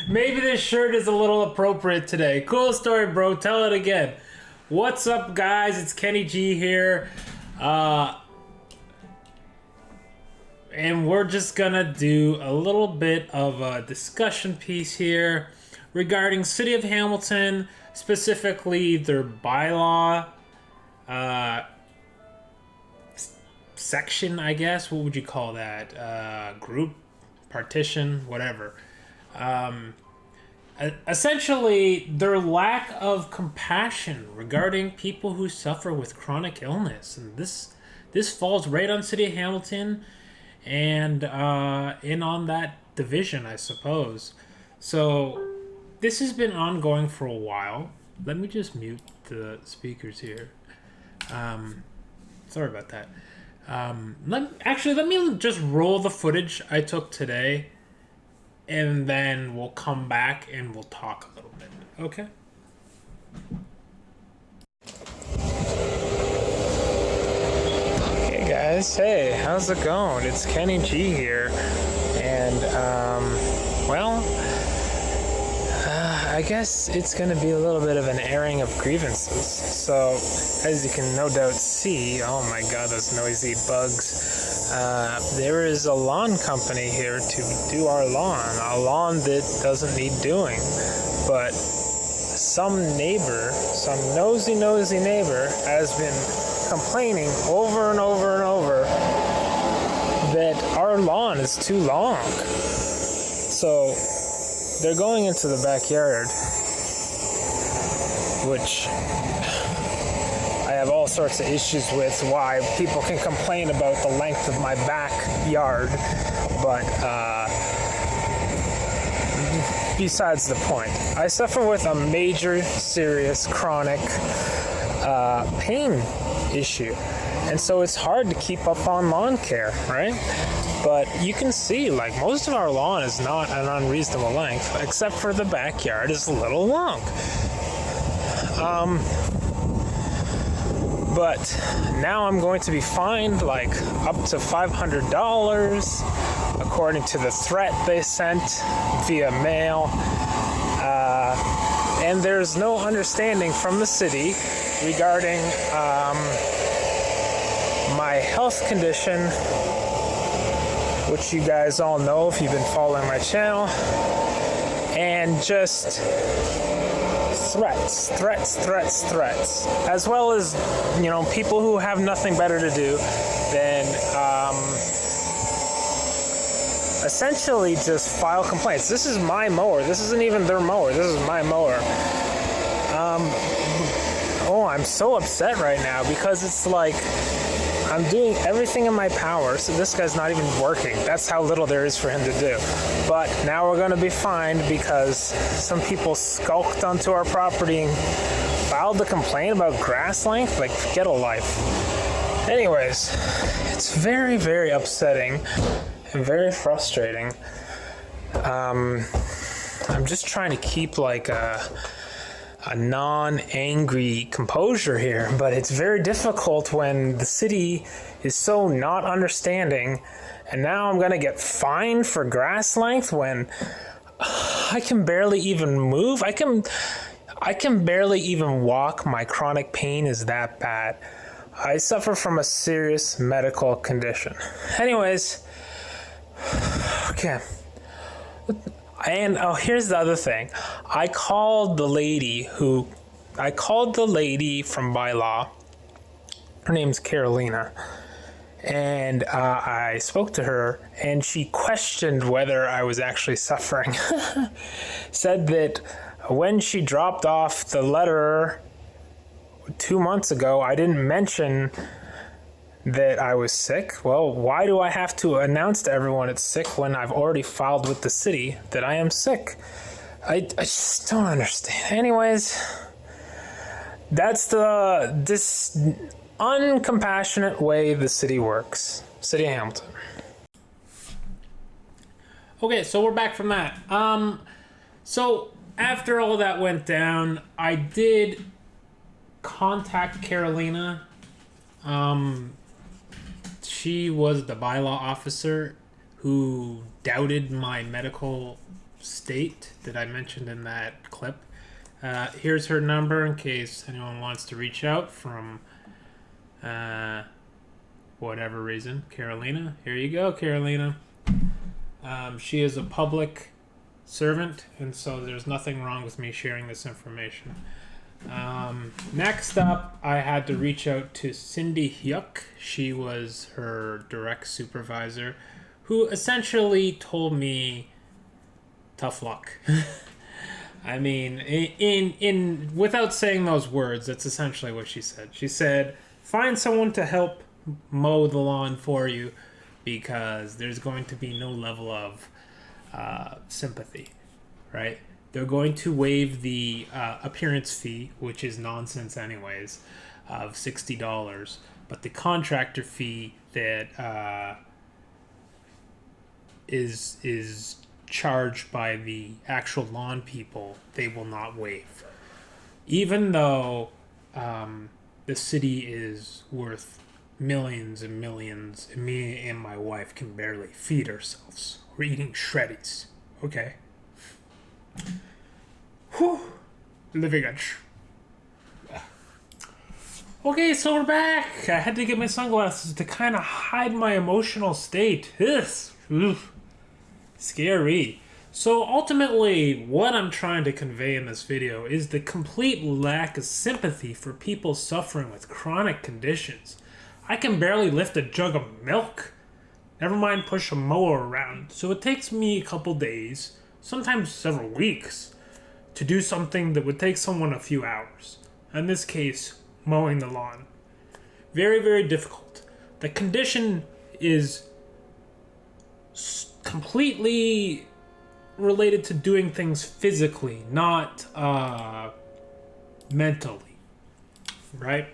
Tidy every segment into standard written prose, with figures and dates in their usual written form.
Maybe this shirt is a little appropriate today. Cool story, bro. Tell it again. What's up, guys? It's Kenny G here. And we're just gonna do a little bit of a discussion piece here regarding City of Hamilton, specifically their bylaw section, I guess. What would you call that? Group, partition, whatever. Essentially, their lack of compassion regarding people who suffer with chronic illness, and this falls right on City of Hamilton, and in on that division, I suppose. So this has been ongoing for a while. Let me just mute the speakers here. Sorry about that. Let me just roll the footage I took today, and then we'll come back and we'll talk a little bit. Okay? Hey guys, hey, how's it going? It's Kenny G here, and I guess it's going to be a little bit of an airing of grievances. So, as you can no doubt see, oh my god, those noisy bugs. There is a lawn company here to do our lawn. A lawn that doesn't need doing. But some neighbor, some nosy neighbor, has been complaining over and over and over that our lawn is too long. So, they're going into the backyard, which I have all sorts of issues with why people can complain about the length of my backyard, but besides the point. I suffer with a major, serious, chronic pain issue, and so it's hard to keep up on lawn care, right? But you can see, like, most of our lawn is not an unreasonable length, except for the backyard is a little long. But now I'm going to be fined, like, up to $500, according to the threat they sent via mail. And there's no understanding from the city regarding my health condition, which you guys all know if you've been following my channel, and just threats, as well as, you know, people who have nothing better to do than essentially just file complaints. This is my mower. This isn't even their mower. This is my mower. I'm so upset right now because it's like I'm doing everything in my power, so this guy's not even working. That's how little there is for him to do. But now we're going to be fined because some people skulked onto our property and filed a complaint about grass length. Like, get a life. Anyways, it's very, very upsetting and very frustrating. I'm just trying to keep like a non-angry composure here, but it's very difficult when the city is so not understanding, and now I'm gonna get fined for grass length when I can barely even move. I can barely even walk. My chronic pain is that bad. I suffer from a serious medical condition. Anyways, okay. And here's the other thing. I called the lady from bylaw. Her name's Carolina. And I spoke to her, and she questioned whether I was actually suffering. Said that when she dropped off the letter 2 months ago, I didn't mention that I was sick. Well, why do I have to announce to everyone it's sick when I've already filed with the city that I am sick? I just don't understand. Anyways, that's this uncompassionate way the city works. City of Hamilton. Okay, so we're back from that. So after all that went down, I did contact Carolina. She was the bylaw officer who doubted my medical state that I mentioned in that clip. Here's her number in case anyone wants to reach out from whatever reason. Carolina, here you go, Carolina. She is a public servant, and so there's nothing wrong with me sharing this information. Next up, I had to reach out to Cindy Hyuk. She was her direct supervisor, who essentially told me, tough luck. I mean, in without saying those words, that's essentially what she said. She said, find someone to help mow the lawn for you because there's going to be no level of sympathy, right? They're going to waive the appearance fee, which is nonsense anyways, of $60. But the contractor fee that is charged by the actual lawn people, they will not waive. Even though the city is worth millions and millions, and me and my wife can barely feed ourselves. We're eating shreddies, okay? Whew. Living edge. Okay, so we're back. I had to get my sunglasses to kind of hide my emotional state. Ugh. Scary. So ultimately, what I'm trying to convey in this video is the complete lack of sympathy for people suffering with chronic conditions. I can barely lift a jug of milk. Never mind push a mower around. So it takes me a couple days, sometimes several weeks, to do something that would take someone a few hours. In this case, mowing the lawn. Very, very difficult. The condition is completely related to doing things physically, not mentally, right?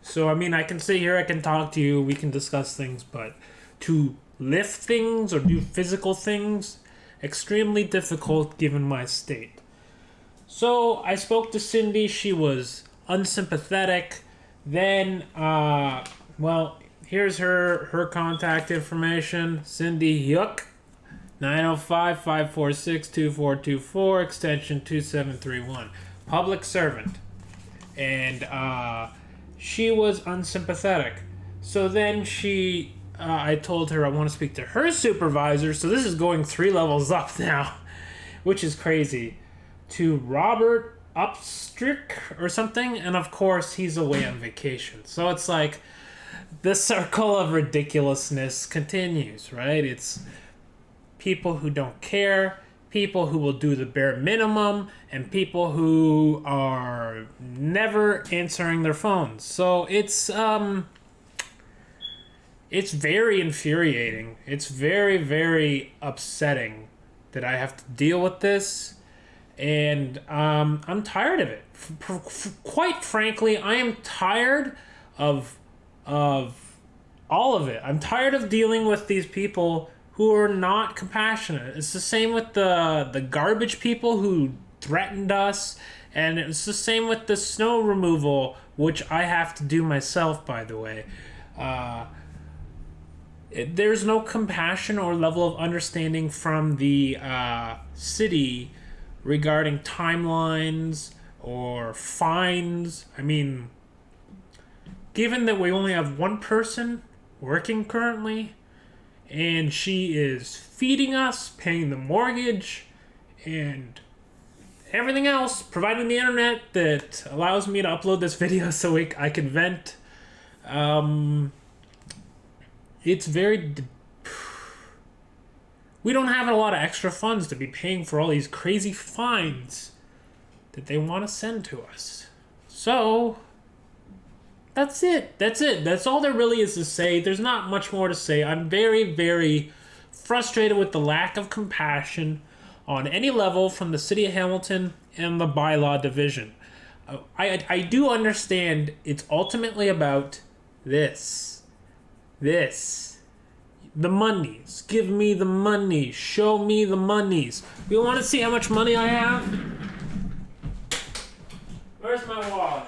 So, I mean, I can sit here, I can talk to you, we can discuss things, but to lift things or do physical things, extremely difficult given my state. So, I spoke to Cindy, she was unsympathetic. Then, well, here's her contact information. Cindy Hyuk, 905-546-2424, extension 2731. Public servant. And she was unsympathetic. So then I told her I want to speak to her supervisor. So this is going 3 levels up now, which is crazy. To Robert Upstrick or something, and of course he's away on vacation. So it's like the circle of ridiculousness continues, right? It's people who don't care, people who will do the bare minimum, and people who are never answering their phones. So it's very infuriating. It's very, very upsetting that I have to deal with this. And I'm tired of it. Quite frankly, I am tired of all of it. I'm tired of dealing with these people who are not compassionate. It's the same with the garbage people who threatened us, and it's the same with the snow removal, which I have to do myself, by the way. There's no compassion or level of understanding from the city regarding timelines or fines. I mean, given that we only have one person working currently, and she is feeding us, paying the mortgage, and everything else, providing the internet that allows me to upload this video so I can vent, it's very... We don't have a lot of extra funds to be paying for all these crazy fines that they want to send to us. So, that's it. That's all there really is to say. There's not much more to say. I'm very, very frustrated with the lack of compassion on any level from the city of Hamilton and the bylaw division. I do understand it's ultimately about this. The monies. Give me the money. Show me the monies. You want to see how much money I have? Where's my wallet?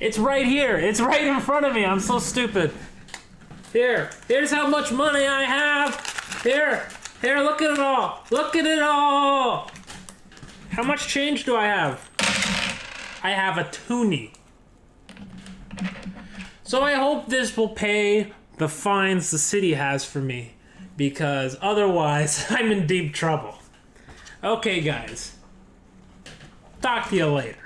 It's right here. It's right in front of me. I'm so stupid. Here's how much money I have. Here, look at it all. Look at it all. How much change do I have? I have a toonie. So I hope this will pay the fines the city has for me, because otherwise I'm in deep trouble. Okay, guys. Talk to you later.